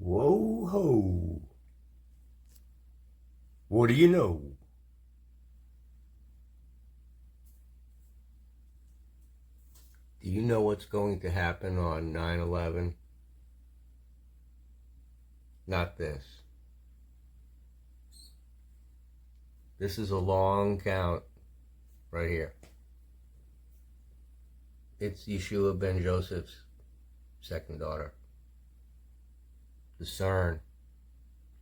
Whoa ho. What do you know? Do you know what's going to happen on 9/11? Not this. This is a long count right here. It's Yeshua ben Joseph's second daughter. Discern.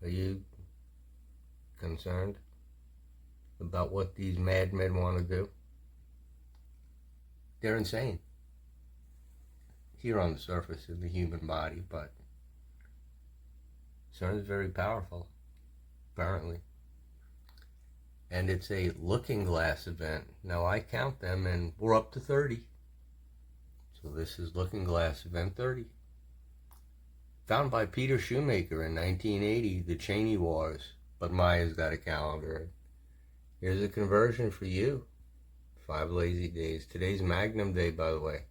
Are you concerned about what these madmen want to do? They're insane. Here on the surface of the human body, but CERN is very powerful, apparently. And it's a looking glass event. Now I count them and we're up to 30. So this is looking glass event 30. Found by Peter Shoemaker in 1980, the Cheney Wars. But Maya's got a calendar. Here's a conversion for you. 5 lazy days. Today's Magnum Day, by the way.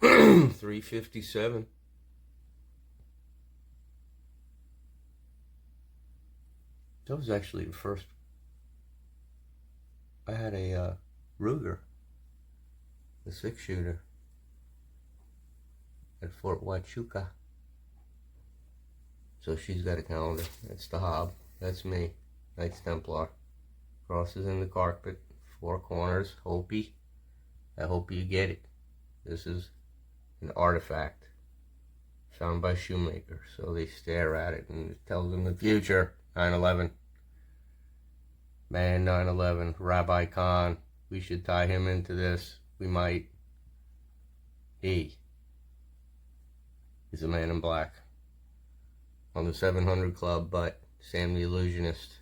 357. That was actually the first. I had a Ruger, a 6-shooter, at Fort Huachuca. So she's got a calendar. That's the Haab. That's me. Knights Templar. Crosses in the carpet. 4 corners. Hopi. I hope you get it. This is an artifact found by Shoemaker. So they stare at it and it tells them the future. 9/11. Man, 9/11. Rabbi Khan. We should tie him into this. We might. He is a man in black on the 700 Club, but Sam the Illusionist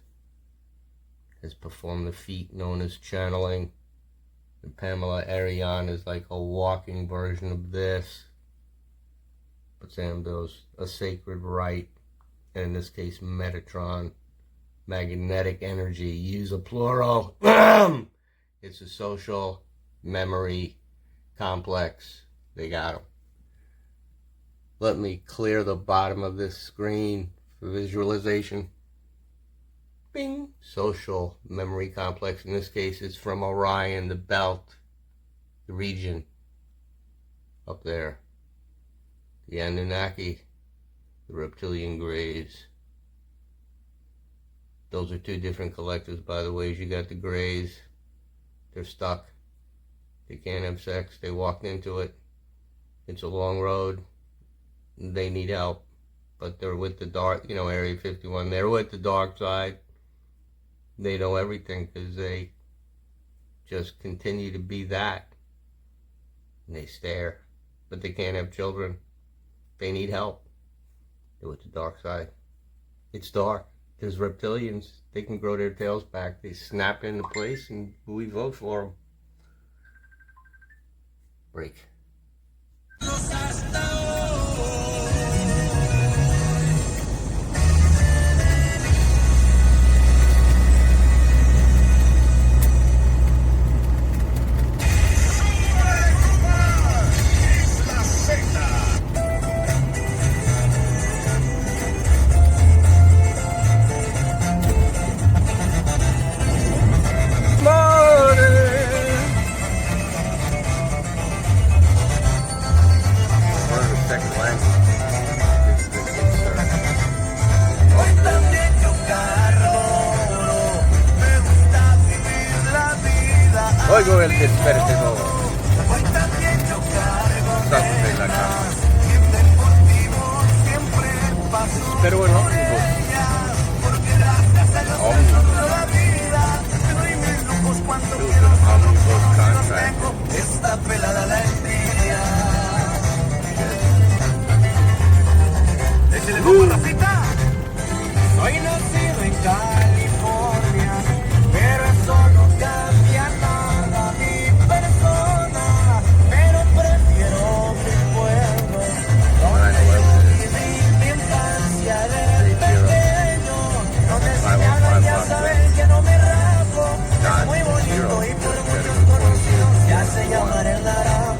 has performed the feat known as channeling. And Pamela Ariane is like a walking version of this. But Sam does a sacred rite, and in this case, Metatron, magnetic energy, use a plural. It's a social memory complex. They got 'em. Let me clear the bottom of this screen for visualization. Bing! Social memory complex. In this case, it's from Orion, the belt, the region up there. The Anunnaki, the reptilian grays. Those are 2 different collectives, by the way. You got the grays. They're stuck. They can't have sex. They walked into it. It's a long road. They need help. But they're with the dark, Area 51. They're with the dark side. They know everything because they just continue to be that. And they stare. But they can't have children. They need help. They're with the dark side. It's dark. There's reptilians. They can grow their tails back. They snap into place and we vote for them. Break. Oigo el despertador. Estamos en la cama. Pero bueno, esta pelada la envidia. Échale como Rafita. Soy nacido en California, pero eso no cambia nada mi persona, pero prefiero mi pueblo, donde yo viví mi infancia de pequeño, donde enseñaron, ya saben que no me rapo, es muy bonito y por muchos conocidos se hace llamar el naranjo.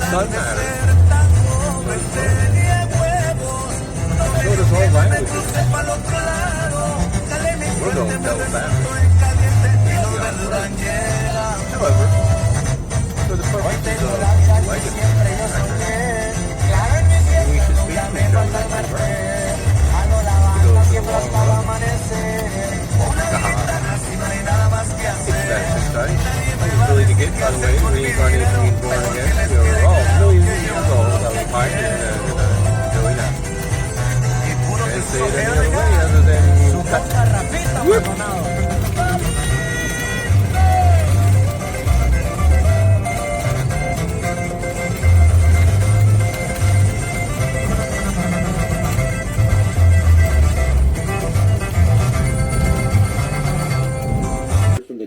sun matters. So does all languages. We're going telepathic. However, for the purposes of legacy, we should speak to each other and converse. To go for the long run. It's that exciting. I was really to get, by the way, reincarnation means born again. We were all millions of years old. I was pioneering doing that. Can't say it any other way other than whoop.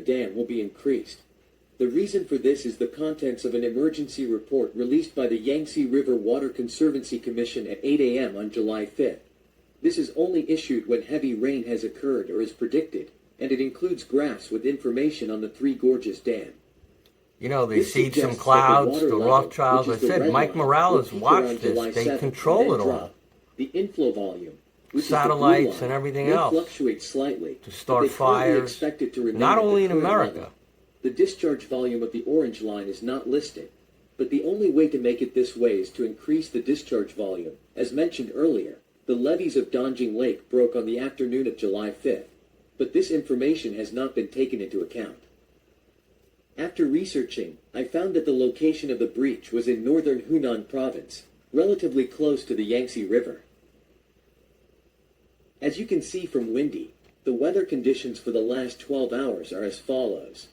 Dam will be increased. The reason for this is the contents of an emergency report released by the Yangtze River Water Conservancy Commission at 8 a.m. on July 5th. This is only issued when heavy rain has occurred or is predicted, and it includes graphs with information on the Three Gorges Dam. You know, they seed some clouds, the Rothschilds. I said Mike Morales watched this. They control it all. The inflow volume, satellites and everything else fluctuate slightly to start fires, not only in America. Level. The discharge volume of the orange line is not listed, but the only way to make it this way is to increase the discharge volume. As mentioned earlier, the levees of Dongjing Lake broke on the afternoon of July 5th, but this information has not been taken into account. After researching, I found that the location of the breach was in northern Hunan province, relatively close to the Yangtze River. As you can see from Windy, the weather conditions for the last 12 hours are as follows.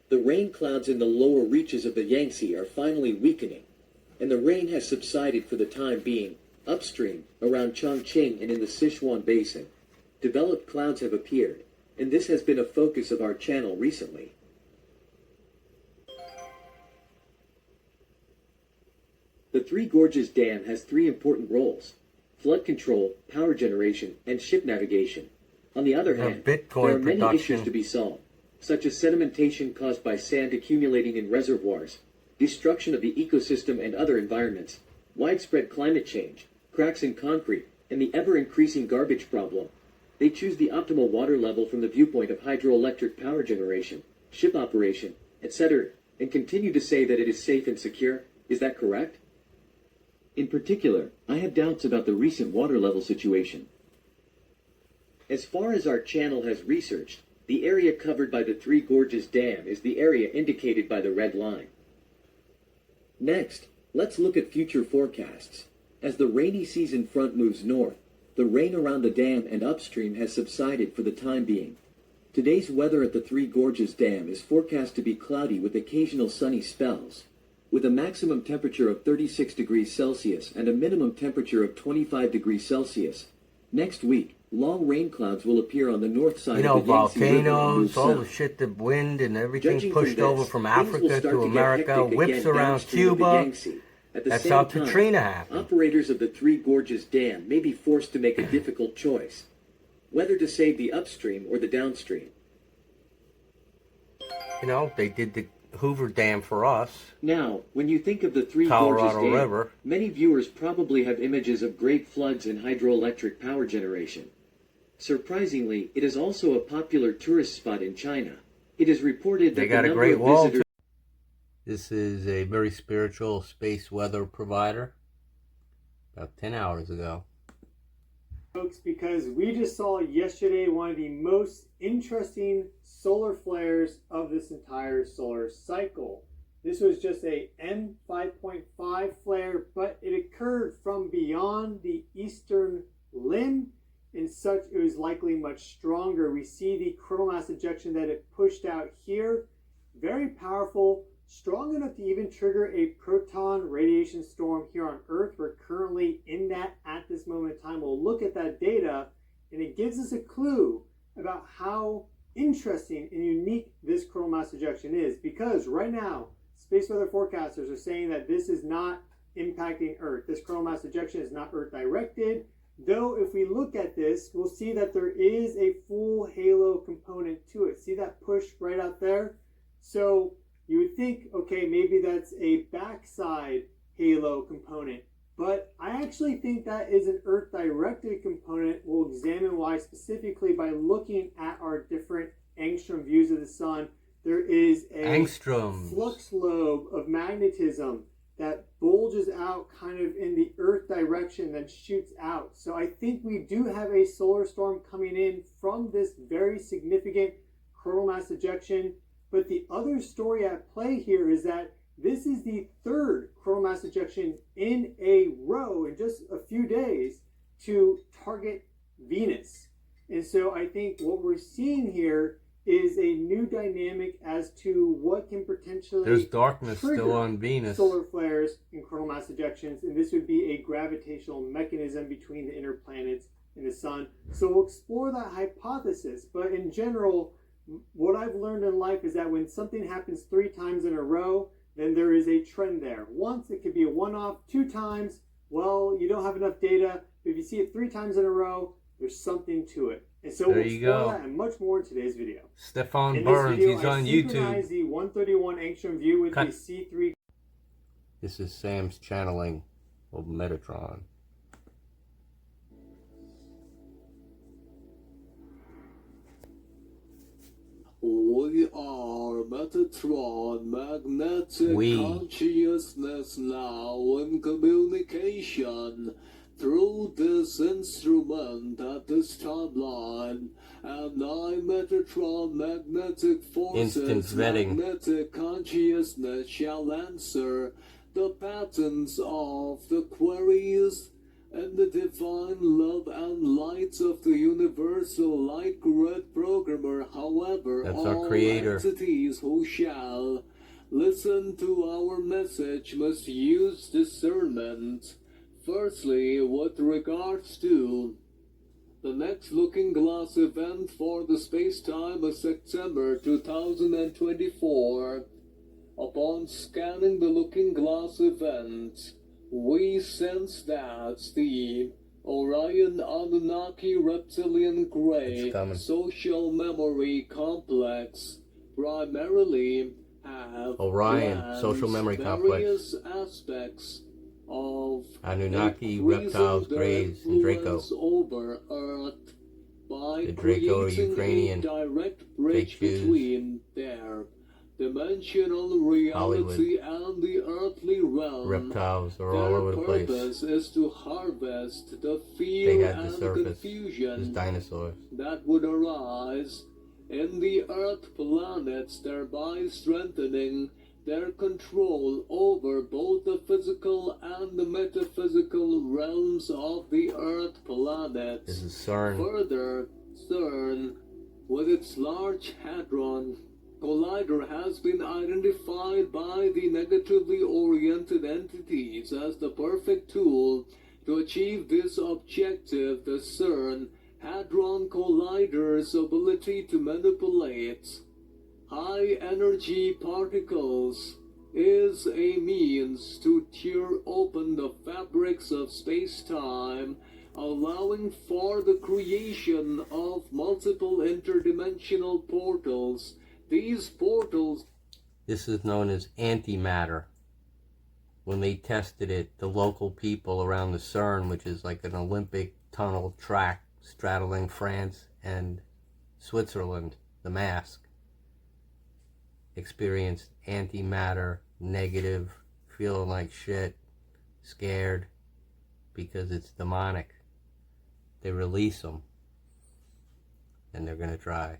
The rain clouds in the lower reaches of the Yangtze are finally weakening, and the rain has subsided for the time being. Upstream, around Chongqing and in the Sichuan Basin, developed clouds have appeared, and this has been a focus of our channel recently. The Three Gorges Dam has three important roles: flood control, power generation, and ship navigation. On the other hand, there are many issues to be solved, such as sedimentation caused by sand accumulating in reservoirs, destruction of the ecosystem and other environments, widespread climate change, cracks in concrete, and the ever-increasing garbage problem. They choose the optimal water level from the viewpoint of hydroelectric power generation, ship operation, etc., and continue to say that it is safe and secure. Is that correct? In particular, I have doubts about the recent water level situation. As far as our channel has researched, the area covered by the Three Gorges Dam is the area indicated by the red line. Next, let's look at future forecasts. As the rainy season front moves north, the rain around the dam and upstream has subsided for the time being. Today's weather at the Three Gorges Dam is forecast to be cloudy with occasional sunny spells, with a maximum temperature of 36 degrees Celsius and a minimum temperature of 25 degrees Celsius. Next week, long rain clouds will appear on the north side of the Yangtze River. Volcanoes, all the shit, the wind and everything pushed over from Africa to America, whips around Cuba. That's how Katrina happened. Operators of the Three Gorges Dam may be forced to make a difficult choice, whether to save the upstream or the downstream. You know, they did the Hoover Dam for us. Now, when you think of the Three Gorges Dam, many viewers probably have images of great floods and hydroelectric power generation. Surprisingly, it is also a popular tourist spot in China. It is reported that they got a great wall too. This is a very spiritual space weather provider. About 10 hours ago. Folks, because we just saw yesterday one of the most interesting solar flares of this entire solar cycle. This was just a M5.5 flare, but it occurred from beyond the eastern limb, and such it was likely much stronger. We see the coronal mass ejection that it pushed out here. Very powerful, strong enough to even trigger a proton radiation storm here on Earth. We're currently in that at this moment in time. We'll look at that data, and it gives us a clue about how interesting and unique this coronal mass ejection is, because right now space weather forecasters are saying that this is not impacting Earth. This coronal mass ejection is not Earth directed, though if we look at this, we'll see that there is a full halo component to it. See that push right out there? So you would think, okay, maybe that's a backside halo component. But I actually think that is an Earth-directed component. We'll examine why specifically by looking at our different angstrom views of the sun. There is a flux lobe of magnetism that bulges out kind of in the Earth direction, then shoots out. So I think we do have a solar storm coming in from this very significant coronal mass ejection. But the other story at play here is that this is the third coronal mass ejection in a row in just a few days to target Venus. And so I think what we're seeing here is a new dynamic as to what can potentially there's darkness still on Venus. Solar flares and coronal mass ejections, and this would be a gravitational mechanism between the inner planets and the sun. So we'll explore that hypothesis. But in general, what I've learned in life is that when something happens 3 times in a row, then there is a trend there. Once, it could be a one-off. 2 times, well, you don't have enough data. But if you see it 3 times in a row, there's something to it. And so we'll explore that and much more in today's video. Stefan Burns, he's on YouTube. I synchronize the 131 angstrom view with the C3. This is Sam's channeling of Metatron. We are Metatron, magnetic consciousness now in communication through this instrument at this timeline, and I, Metatron, magnetic forces, magnetic consciousness shall answer the patterns of the queries and the divine love and light of the universal light grid programmer. However, that's all our creator. Entities who shall listen to our message must use discernment. Firstly, with regards to the next Looking Glass event for the space-time of September 2024, upon scanning the Looking Glass event, we sense that the Orion Anunnaki Reptilian Gray social memory complex primarily have Orion social memory complex aspects of Anunnaki, reptiles, greys, and Draco. Over Earth by the Draco are Ukrainian. Direct bridge between their dimensional reality and the earthly realm. Reptiles are all over the place. Their purpose is to harvest the fear and confusion dinosaurs that would arise in the Earth planets, thereby strengthening their control over both the physical and the metaphysical realms of the Earth planets. This is CERN. Further, CERN, with its Large Hadron Collider, has been identified by the negatively oriented entities as the perfect tool to achieve this objective. The CERN Hadron Collider's ability to manipulate high-energy particles is a means to tear open the fabrics of space-time, allowing for the creation of multiple interdimensional portals. These portals... This is known as antimatter. When they tested it, the local people around the CERN, which is like an Olympic tunnel track straddling France and Switzerland, the mask, experienced antimatter, negative, feeling like shit, scared, because it's demonic. They release them, and they're gonna try.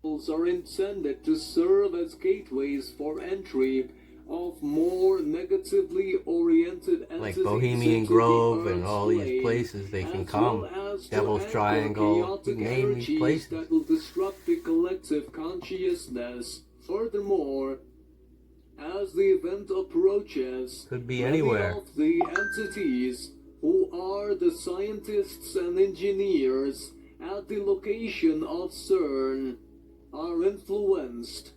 Are intended to serve as gateways for entry of more negatively oriented entities, like Bohemian Grove and all these places they can come. Devil's Triangle, you name these places. That will disrupt the collective consciousness. Furthermore, as the event approaches, could be anywhere. Of the entities who are the scientists and engineers at the location of CERN are influenced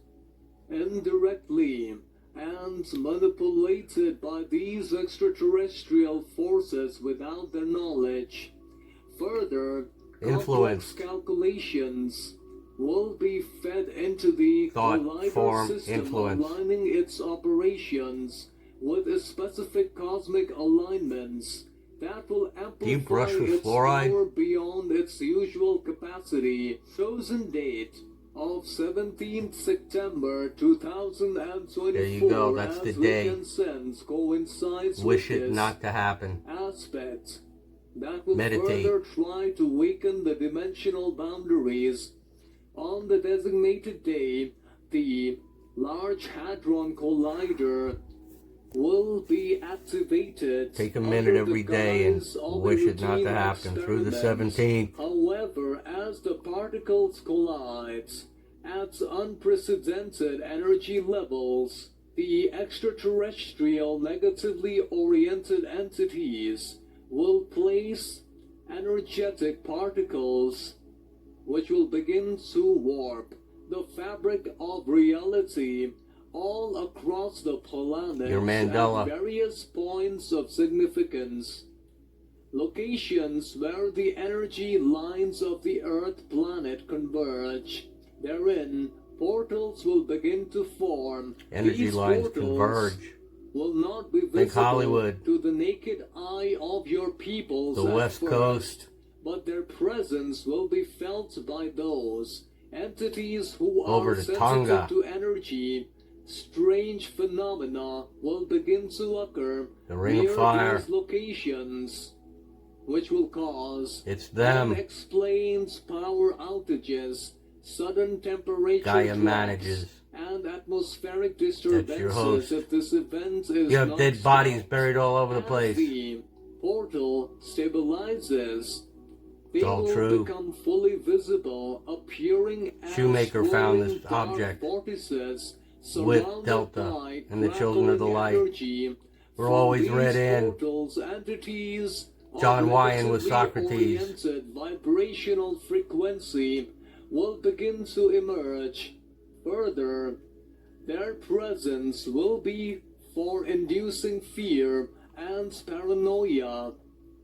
indirectly and manipulated by these extraterrestrial forces without their knowledge. Further, complex calculations will be fed into the Thought, collider form, system, influence. aligning its operations with a specific cosmic alignments that will Do you amplify brush with its fluoride? power beyond its usual capacity. Chosen date of 17th September 2024. There you go, that's the day. Coincides Wish with it this not to happen. aspect that will Meditate. further try to weaken the dimensional boundaries. On the designated day, the Large Hadron Collider will be activated. Take a minute under every the day and guise of a wish it not to routine happen through the experiment. 17th. However, as the particles collide at unprecedented energy levels, the extraterrestrial negatively oriented entities will place energetic particles which will begin to warp the fabric of reality all across the planet Your Mandela. at various points of significance. Locations where the energy lines of the Earth planet converge. Therein, portals will begin to form. Energy These lines portals converge. will not be Think visible Hollywood. to the naked eye of your peoples The at West first, Coast. but their presence will be felt by those entities who Over are to sensitive Tonga. to energy. Strange phenomena will begin to occur The Ring of near Fire. these locations, which will cause It's them. unexplained power outages, sudden temperature Gaia drops, manages. and atmospheric your disturbances host. if this event is You have not dead bodies stopped. buried all over the As place. the portal stabilizes, they It's all will true. become fully visible, appearing as Shoemaker found this swirling dark object vortices with surrounded Delta by and the Children of the crackling Light. energy. We're From always these read in. portals, entities of John Wyan was Socrates. negatively-oriented vibrational frequency will begin to emerge. Further, their presence will be for inducing fear and paranoia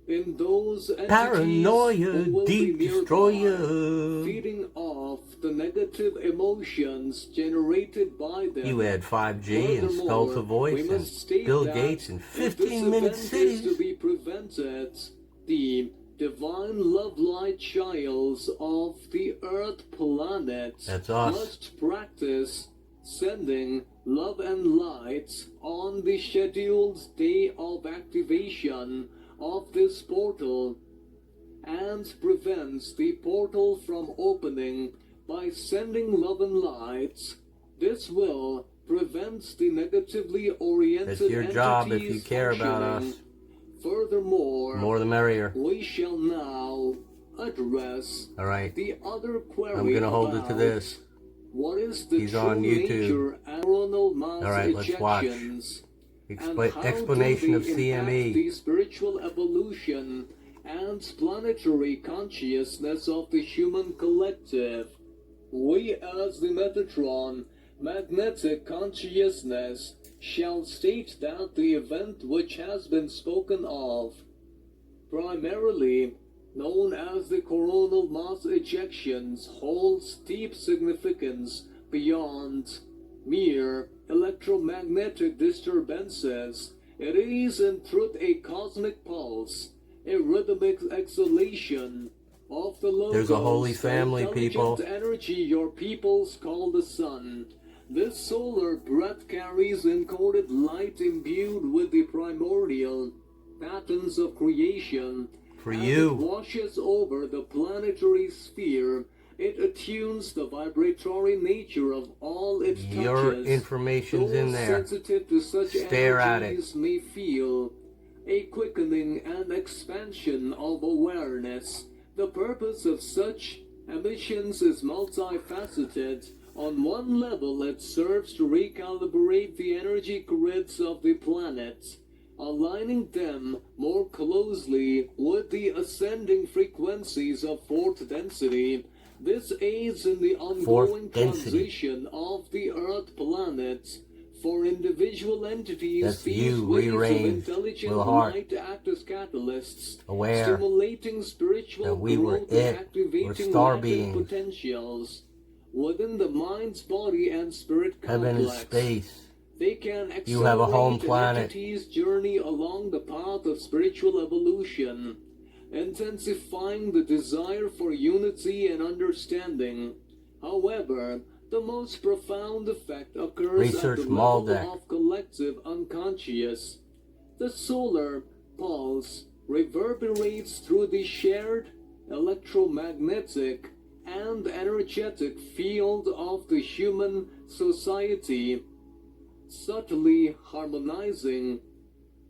in those entities Paranoia, who will deep be nearby, destroyer. feeding off the negative emotions generated by them. You add 5G and Furthermore, Skull to Voice we and must state Bill that Gates in if this 15-minute event is cities. to be prevented, the divine love light childs of the Earth planet That's us. must practice sending love and light on the scheduled day of activation of this portal, and prevents the portal from opening by sending love and light. This will prevent the negatively oriented It's your job if entities you care about functioning. us. Furthermore, The more the merrier. we shall now address All right. the other query I'm going to hold it to about this. what is the He's true on YouTube. nature and coronal mass All right, let's watch. ejections, and how Explanation do of they impact CME. the spiritual evolution and planetary consciousness of the human collective. We, as the Metatron, magnetic consciousness, shall state that the event which has been spoken of, primarily known as the coronal mass ejections, holds deep significance beyond mere electromagnetic disturbances. It is in truth a cosmic pulse, a rhythmic exhalation of the logos, There's a holy the family, people. intelligent energy your peoples call the sun. This solar breath carries encoded light imbued with the primordial patterns of creation. For As you. it washes over the planetary sphere, it attunes the vibratory nature of all it touches. Your information's in Those there. sensitive to such Stare at it. energies may feel a quickening and expansion of awareness. The purpose of such emissions is multifaceted. On one level, it serves to recalibrate the energy grids of the planet, aligning them more closely with the ascending frequencies of fourth density. This aids in the ongoing Fourth density. transition of the Earth planet. For individual entities, That's these you, waves of rearranged, intelligent Will Hart. light act as catalysts, Aware stimulating spiritual that we were growth it. and activating We're star latent beings. potentials. within the mind's body and spirit Heaven complex. is space. They can You have a home accelerate an planet. entity's journey along the path of spiritual evolution, intensifying the desire for unity and understanding. However, the most profound effect occurs Research at the level Maldeck. of collective unconscious. The solar pulse reverberates through the shared electromagnetic and energetic field of the human society, subtly harmonizing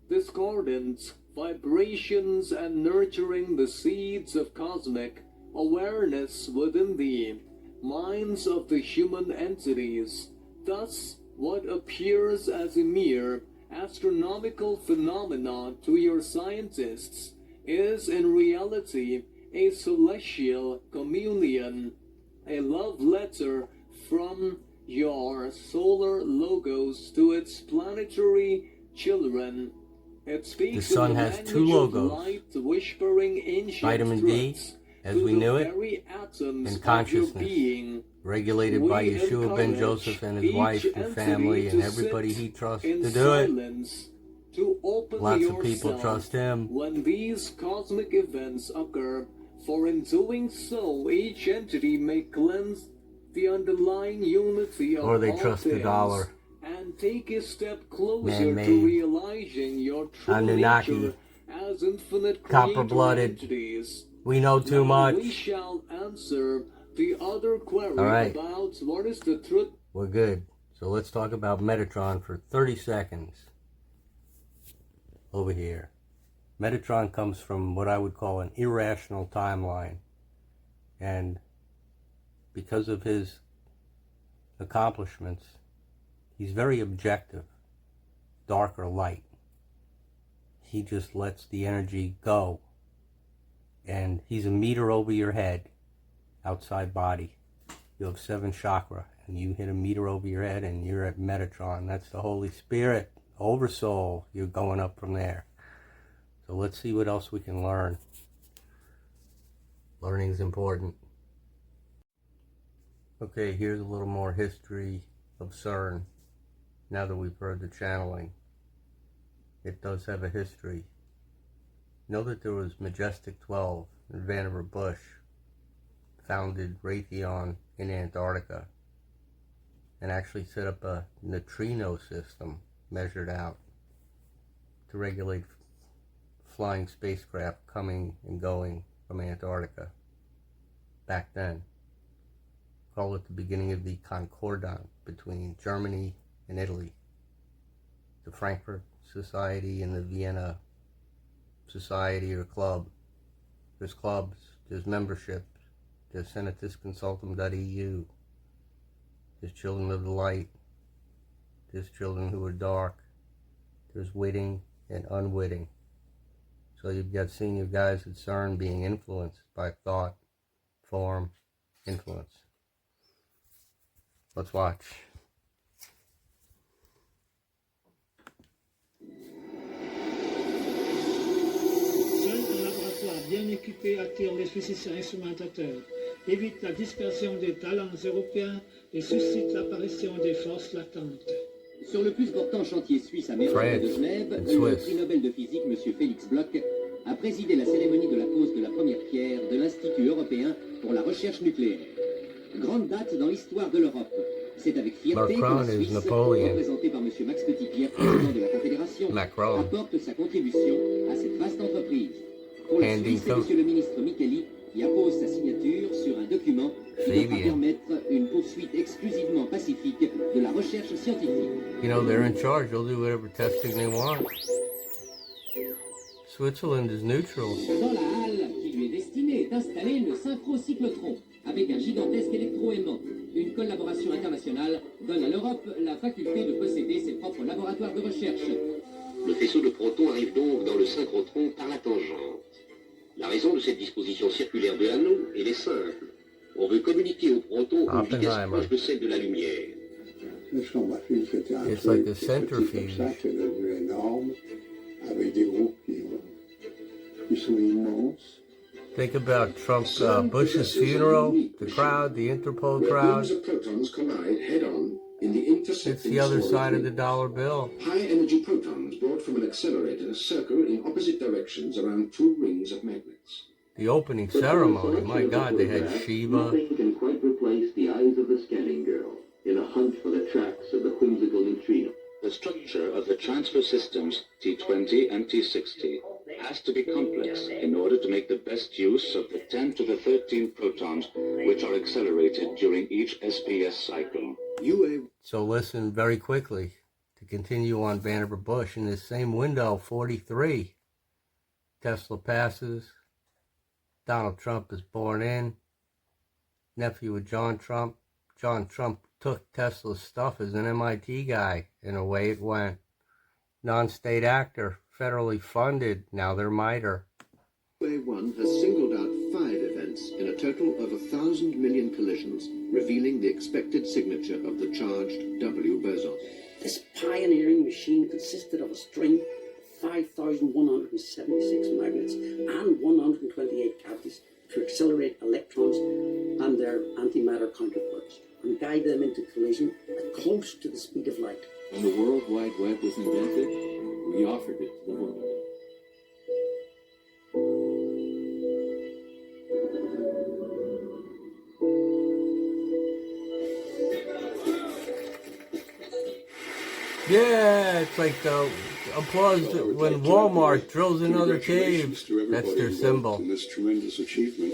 discordant vibrations and nurturing the seeds of cosmic awareness within the minds of the human entities. Thus, what appears as a mere astronomical phenomenon to your scientists is in reality a celestial communion, a love letter from your solar logos to its planetary children. It speaks The sun in the has two language of logos. light, whispering ancient Vitamin D, truths as to we the knew it, very atoms and of consciousness. your being. Regulated by We Yeshua ben encourage Joseph and his wife, each his entity family, and to everybody sit he trusts in to do it. silence, to open Lots of yourself people trust him. when these cosmic events occur, for in doing so, each entity may cleanse the underlying unity of Or they all trust the things, dollar. and take a step closer Man-made. to realizing your true Anunnaki. nature as infinite Copper-blooded. creator entities. We know too Now much. we shall answer the other query All right. about what is the truth. We're good. So let's talk about Metatron for 30 seconds. Over here. Metatron comes from what I would call an irrational timeline. And because of his accomplishments, he's very objective, dark or light. He just lets the energy go. And he's a meter over your head, outside body. You have 7 chakra, and you hit a meter over your head, and you're at Metatron. That's the Holy Spirit, Oversoul. You're going up from there. So let's see what else we can learn. Learning's important. Okay, here's a little more history of CERN. Now that we've heard the channeling, it does have a history. Know that there was Majestic 12 and Vannevar Bush founded Raytheon in Antarctica and actually set up a neutrino system measured out to regulate flying spacecraft coming and going from Antarctica back then. Call it the beginning of the Concordat between Germany and Italy. The Frankfurt Society and the Vienna Society or Club. There's clubs, there's memberships, there's senatusconsultum.eu, there's children of the light, there's children who are dark, there's witting and unwitting. So you've got senior guys at CERN being influenced by thought, form, influence. Let's watch. Seul un laboratoire bien équipé attire les physiciens instrumentateurs, évite la dispersion des talents européens et suscite l'apparition des forces latentes. Sur le plus important chantier suisse à Mémoire de Genève, le prix Nobel de physique, M. Félix Bloch, a présidé la cérémonie de la pose de la première pierre de l'Institut européen pour la recherche nucléaire. Grande date dans l'histoire de l'Europe. C'est avec fierté que la Suisse, représentée par M. Max Petitpierre, président de la Confédération, apporte sa contribution à cette vaste entreprise. Pour la Suisse, c'est M. le ministre Micheli qui appose sa signature sur un document qui devra permettre une poursuite exclusivement pacifique de la recherche scientifique. You know, they're in charge. They'll do whatever testing they want. Switzerland is neutral. Dans la halle qui lui est destinée est installé le synchrocyclotron, avec un gigantesque électroaimant. Une collaboration internationale donne à l'Europe la faculté de posséder ses propres laboratoires de recherche. Le faisceau de protons arrive donc dans le synchrotron par la tangente. La raison de cette disposition circulaire de l'anneau, elle est simple. On veut communiquer aux protons une vitesse proche de celle de la lumière. It's like a centrifuge. C'est devenu énorme, avec des groupes qui sont immenses. Think about Trump, Bush's funeral, the crowd, the Interpol crowd. Protons collide head-on in the It's the other side of the dollar bill. High-energy protons brought from an accelerator circle in opposite directions around two rings of magnets. The opening ceremony, my God, they had Shiva. Nothing can quite replace the eyes of the scanning girl in a hunt for the tracks of the whimsical neutrino. The structure of the transfer systems T20 and T60 has to be complex in order to make the best use of the 10 to the 13 protons which are accelerated during each SPS cycle. So listen very quickly to continue on Vannevar Bush. In this same window, 43, Tesla passes, Donald Trump is born in, nephew of John Trump. John Trump took Tesla's stuff as an MIT guy, and away it went. Non-state actor, federally funded, now they're MITRE. UA1 has singled out 5 events in a total of 1,000 million collisions, revealing the expected signature of the charged W boson. This pioneering machine consisted of a string of 5,176 magnets and 128 cavities to accelerate electrons and their antimatter counterparts and guide them into collision at close to the speed of light. When the World Wide Web was invented, we offered it to the world. Yeah, it's like the applause when Walmart drills another cave. That's their symbol. This tremendous achievement.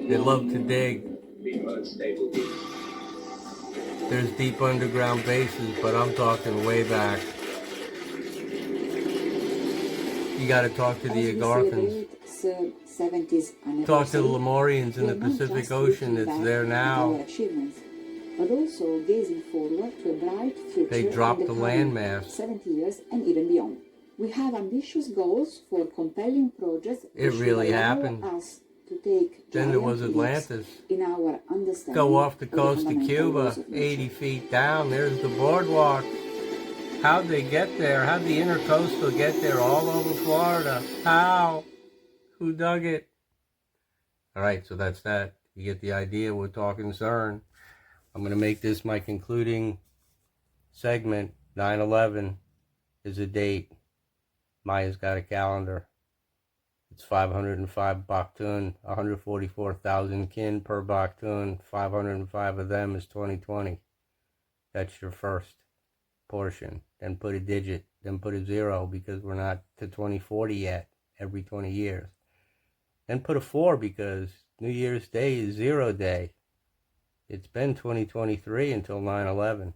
They love to dig. There's deep underground bases, but I'm talking way back. You got to talk to the Agarthans. Talk to the Lemurians in the Pacific Ocean. It's there now. But also gazing forward to a bright future. They dropped the landmass. 70 years and even beyond. We have ambitious goals for compelling projects. It really happened. Us to take then there was Atlantis. In our understanding go off the coast of Cuba, 80 feet down. There's the boardwalk. How'd they get there? How'd the intercoastal get there all over Florida? How? Who dug it? All right, so that's that. You get the idea. We're talking CERN. I'm going to make this my concluding segment. 9/11 is a date. Maya's got a calendar. It's 505 Baktun, 144,000 kin per Baktun. 505 of them is 2020. That's your first portion. Then put a digit. Then put a 0 because we're not to 2040 yet. Every 20 years. Then put a 4 because New Year's Day is 0 day. It's been 2023 until 9/11.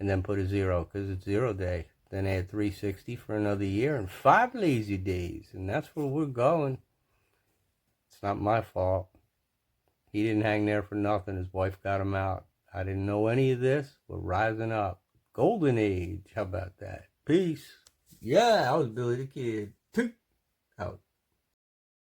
And then put a 0 because it's 0 day. Then add 360 for another year and 5 lazy days. And that's where we're going. It's not my fault. He didn't hang there for nothing. His wife got him out. I didn't know any of this. We're rising up. Golden age. How about that? Peace. Yeah, I was Billy the Kid. Out.